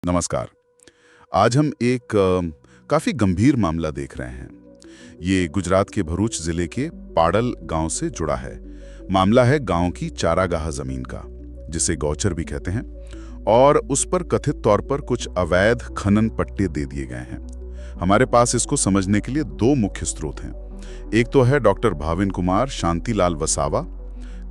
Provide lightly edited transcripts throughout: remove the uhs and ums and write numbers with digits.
नमस्कार। आज हम एक काफ़ी गंभीर मामला देख रहे हैं। ये गुजरात के भरूच जिले के पाडल गांव से जुड़ा है। मामला है गांव की चारागाह जमीन का, जिसे गौचर भी कहते हैं, और उस पर कथित तौर पर कुछ अवैध खनन पट्टे दे दिए गए हैं। हमारे पास इसको समझने के लिए दो मुख्य स्रोत हैं। एक तो है डॉक्टर भाविन कुमार शांतिलाल वसावा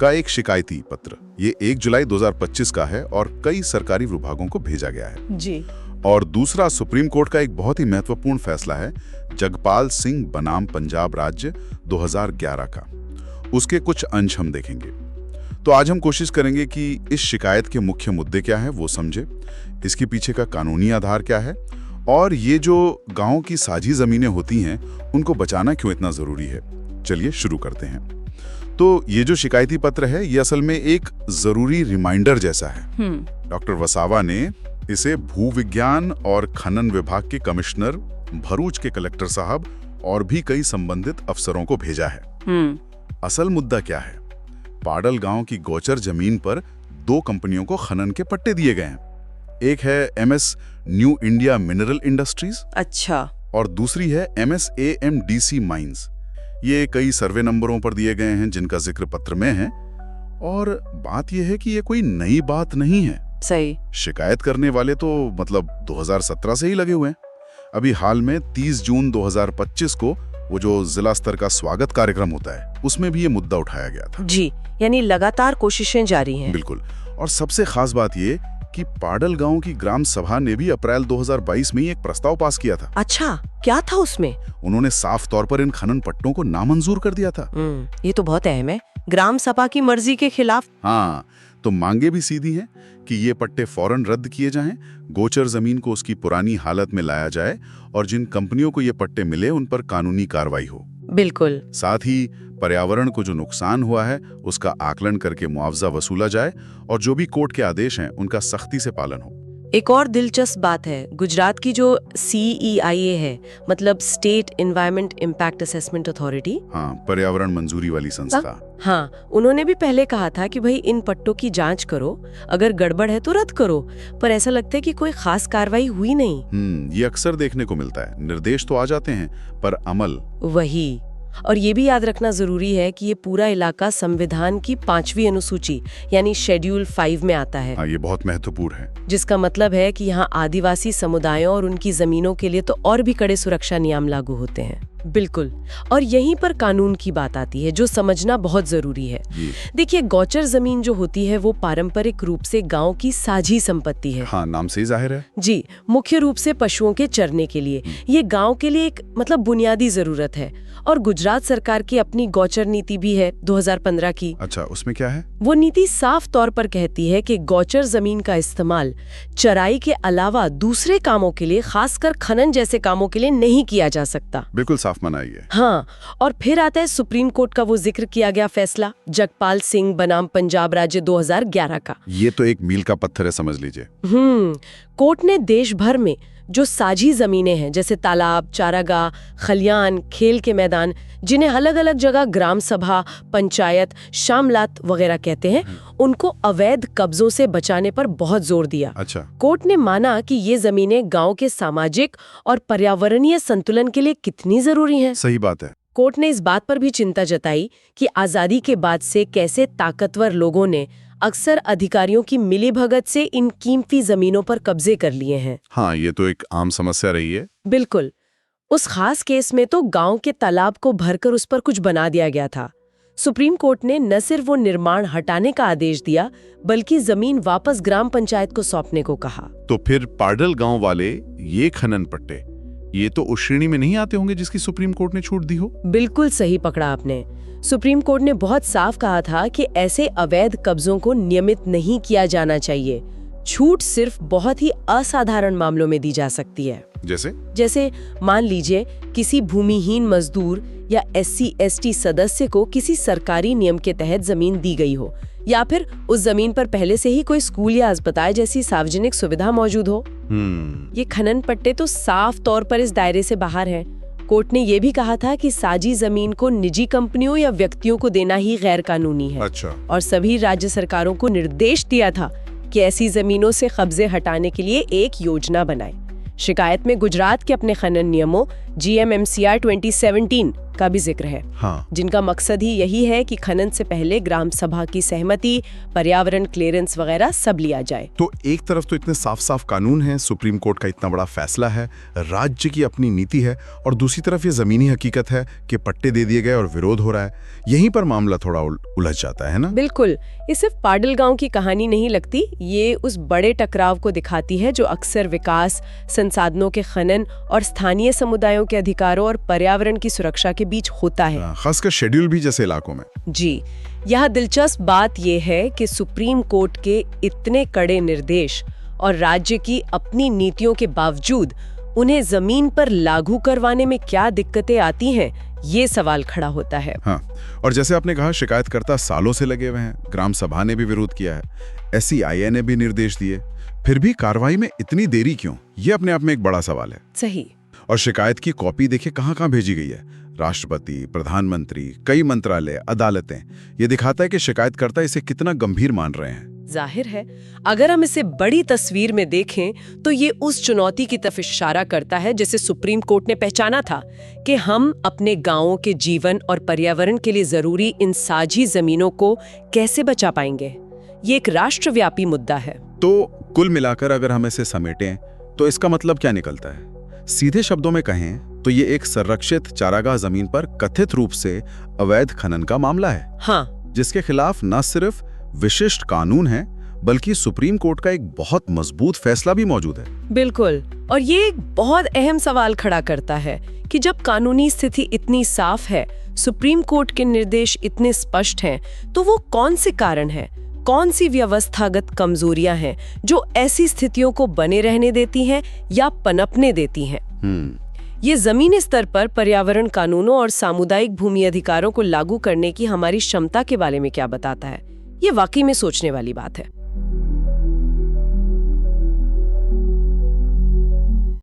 का एक शिकायती पत्र। ये 1 जुलाई 2025 का है और कई सरकारी विभागों को भेजा गया है जी। और दूसरा सुप्रीम कोर्ट का एक बहुत ही महत्वपूर्ण फैसला है, जगपाल सिंह बनाम पंजाब राज्य 2011 का। उसके कुछ अंश हम देखेंगे। तो आज हम कोशिश करेंगे कि इस शिकायत के मुख्य मुद्दे क्या है वो समझे, इसके पीछे का कानूनी आधार क्या है, और ये जो गांव की साझी जमीनें होती हैं उनको बचाना क्यों इतना जरूरी है। चलिए शुरू करते हैं। तो ये जो शिकायती पत्र है ये असल में एक जरूरी रिमाइंडर जैसा है। डॉक्टर वसावा ने इसे भूविज्ञान और खनन विभाग के कमिश्नर, भरूच के कलेक्टर साहब और भी कई संबंधित अफसरों को भेजा है। असल मुद्दा क्या है? पाडल गांव की गौचर जमीन पर दो कंपनियों को खनन के पट्टे दिए गए हैं। एक है MS new India mineral industries, अच्छा, और दूसरी है MS AMDC माइंस। ये कई सर्वे नंबरों पर दिए गए हैं जिनका जिक्र पत्र में है। और बात यह है कि ये कोई नई बात नहीं है। सही। शिकायत करने वाले तो 2017 से ही लगे हुए हैं। अभी हाल में 30 जून 2025 को वो जो जिला स्तर का स्वागत कार्यक्रम होता है उसमें भी ये मुद्दा उठाया गया था। जी, यानी लगातार कोशिशें जारी हैं। बिल्कुल। और सबसे खास बात ये कि पाडल गांव की ग्राम सभा ने भी अप्रैल 2022 में ही एक प्रस्ताव पास किया था। अच्छा, क्या था उसमें? उन्होंने साफ तौर पर इन खनन पट्टों को नामंजूर कर दिया था। ये तो बहुत अहम है। ग्राम सभा की मर्जी के खिलाफ। हाँ, तो मांगे भी सीधी हैं कि ये पट्टे फौरन रद्द किए जाएं, गोचर जमीन को उसकी पुरानी हालत में लाया जाए और जिन कंपनियों को ये पट्टे मिले उन पर कानूनी कार्रवाई हो। बिल्कुल। साथ ही पर्यावरण को जो नुकसान हुआ है उसका आकलन करके मुआवजा वसूला जाए और जो भी कोर्ट के आदेश हैं उनका सख्ती से पालन हो। एक और दिलचस्प बात है, गुजरात की जो CEIA है, मतलब state environment impact assessment authority, हाँ, पर्यावरण मंजूरी वाली संस्था। हाँ, उन्होंने भी पहले कहा था कि भाई इन पट्टों की जांच करो, अगर गड़बड़ है तो रद्द करो, पर ऐसा लगता है कि कोई खास कार्रवाई हुई नहीं। ये अक्सर देखने को मिलता है। निर्देश तो आ जाते हैं पर अमल। वही। और ये भी याद रखना जरूरी है कि ये पूरा इलाका संविधान की 5वीं अनुसूची यानी शेड्यूल 5 में आता है। हाँ, ये बहुत महत्वपूर्ण है। जिसका मतलब है कि यहाँ आदिवासी समुदायों और उनकी जमीनों के लिए तो और भी कड़े सुरक्षा नियम लागू होते हैं। बिल्कुल। और यहीं पर कानून की बात आती है जो समझना बहुत जरूरी है। देखिए, गौचर जमीन जो होती है वो पारंपरिक रूप से गांव की साझी संपत्ति है। हाँ, नाम से ही जाहिर है। जी, मुख्य रूप से पशुओं के चरने के लिए। ये गांव के लिए एक बुनियादी जरूरत है। और गुजरात सरकार की अपनी गौचर नीति भी है 2015 की। अच्छा, उसमें क्या है? वो नीति साफ तौर पर कहती है कि गौचर जमीन का इस्तेमाल चराई के अलावा दूसरे कामों के लिए, खासकर खनन जैसे कामों के लिए नहीं किया जा सकता। बिल्कुल साफ मनाई है। हाँ, और फिर आता है सुप्रीम कोर्ट का वो जिक्र किया गया फैसला, जगपाल सिंह बनाम पंजाब राज्य 2011 का। ये तो एक मील का पत्थर है, समझ लीजिए। कोर्ट ने देश भर में जो साझी जमीनें हैं, जैसे तालाब, चारागाह, खलियान, खेल के मैदान, जिन्हें अलग अलग जगह ग्राम सभा, पंचायत, शामलात वगैरह कहते हैं, उनको अवैध कब्जों से बचाने पर बहुत जोर दिया। अच्छा। कोर्ट ने माना कि ये जमीनें गांव के सामाजिक और पर्यावरणीय संतुलन के लिए कितनी जरूरी हैं। सही बात है। कोर्ट ने इस बात पर भी चिंता जताई कि आजादी के बाद से कैसे ताकतवर लोगों ने अक्सर अधिकारियों की मिलीभगत से इन कीमती जमीनों पर कब्जे कर लिए हैं। हाँ, ये तो एक आम समस्या रही है। बिल्कुल। उस खास केस में तो गांव के तालाब को भरकर उस पर कुछ बना दिया गया था। सुप्रीम कोर्ट ने न सिर्फ वो निर्माण हटाने का आदेश दिया, बल्कि जमीन वापस ग्राम पंचायत को सौंपने को कहा। तो फिर पाडल गांव वाले ये खनन पट्टे, ये तो उस श्रेणी में नहीं आते होंगे जिसकी सुप्रीम कोर्ट ने छूट दी हो। बिल्कुल सही पकड़ा आपने। सुप्रीम कोर्ट ने बहुत साफ कहा था कि ऐसे अवैध कब्जों को नियमित नहीं किया जाना चाहिए। छूट सिर्फ बहुत ही असाधारण मामलों में दी जा सकती है। जैसे मान लीजिए किसी भूमिहीन मजदूर या SC/ST सदस्य को किसी सरकारी नियम के तहत जमीन दी गई हो, या फिर उस जमीन पर पहले से ही कोई स्कूल या अस्पताल जैसी सार्वजनिक सुविधा मौजूद हो। ये खनन पट्टे तो साफ तौर पर इस दायरे से बाहर हैं। कोर्ट ने यह भी कहा था कि साझी जमीन को निजी कंपनियों या व्यक्तियों को देना ही गैर कानूनी है। अच्छा। और सभी राज्य सरकारों को निर्देश दिया था कि ऐसी जमीनों से कब्जे हटाने के लिए एक योजना बनाए। शिकायत में गुजरात के अपने खनन नियमों GMMCR 2017 का भी जिक्र है, हाँ। जिनका मकसद ही यही है कि खनन से पहले ग्राम सभा की सहमति, पर्यावरण क्लियरेंस वगैरह सब लिया जाए। तो एक तरफ तो इतने साफ साफ कानून हैं, सुप्रीम कोर्ट का इतना बड़ा फैसला है, राज्य की अपनी नीति है, और दूसरी तरफ ये जमीनी हकीकत है कि पट्टे दे दिए गए और विरोध हो रहा है। यहीं पर मामला थोड़ा उलझ जाता है ना। बिल्कुल, ये सिर्फ पाडल गांव की कहानी नहीं लगती, ये उस बड़े टकराव को दिखाती है जो अक्सर विकास, संसाधनों के खनन और स्थानीय समुदायों के अधिकारों और पर्यावरण की सुरक्षा के बीच होता है, खासकर शेड्यूल भी जैसे इलाकों में। जी। यहाँ दिलचस्प बात यह है कि सुप्रीम कोर्ट के इतने कड़े निर्देश और राज्य की अपनी नीतियों के बावजूद उन्हें जमीन पर लागू करवाने में क्या दिक्कतें आती हैं, ये सवाल खड़ा होता है। हाँ, और जैसे आपने कहा, शिकायतकर्ता सालों से लगे हुए हैं, ग्राम सभा ने भी विरोध किया है, SCIA ने भी निर्देश दिए, फिर भी कार्रवाई में इतनी देरी क्यों? ये अपने आप में एक बड़ा सवाल है। सही। और शिकायत की कॉपी देखिए कहाँ-कहाँ भेजी गई है। राष्ट्रपति, प्रधानमंत्री, कई मंत्रालय, अदालतें। ये दिखाता है कि शिकायतकर्ता इसे कितना गंभीर मान रहे हैं। जाहिर है, अगर हम इसे बड़ी तस्वीर में देखें तो ये उस चुनौती की तरफ इशारा करता है जिसे सुप्रीम कोर्ट ने पहचाना था कि हम अपने गांवों के जीवन और पर्यावरण के लिए जरूरी इन साझी जमीनों को कैसे बचा पाएंगे। ये एक राष्ट्रव्यापी मुद्दा है। तो कुल मिलाकर अगर हम इसे समेटें तो इसका मतलब क्या निकलता है? सीधे शब्दों में कहें तो ये एक संरक्षित चारागाह जमीन पर कथित रूप से अवैध खनन का मामला है। हाँ, जिसके खिलाफ न सिर्फ विशिष्ट कानून है, बल्कि सुप्रीम कोर्ट का एक बहुत मजबूत फैसला भी मौजूद है। बिल्कुल। और ये एक बहुत अहम सवाल खड़ा करता है कि जब कानूनी स्थिति इतनी साफ है, सुप्रीम कोर्ट के निर्देश इतने स्पष्ट हैं, तो वो कौन से कारण हैं, कौन सी व्यवस्थागत कमजोरियां हैं जो ऐसी स्थितियों को बने रहने देती हैं या पनपने देती हैं? ये जमीनी स्तर पर पर्यावरण कानूनों और सामुदायिक भूमि अधिकारों को लागू करने की हमारी क्षमता के बारे में क्या बताता है? ये वाकई में सोचने वाली बात है।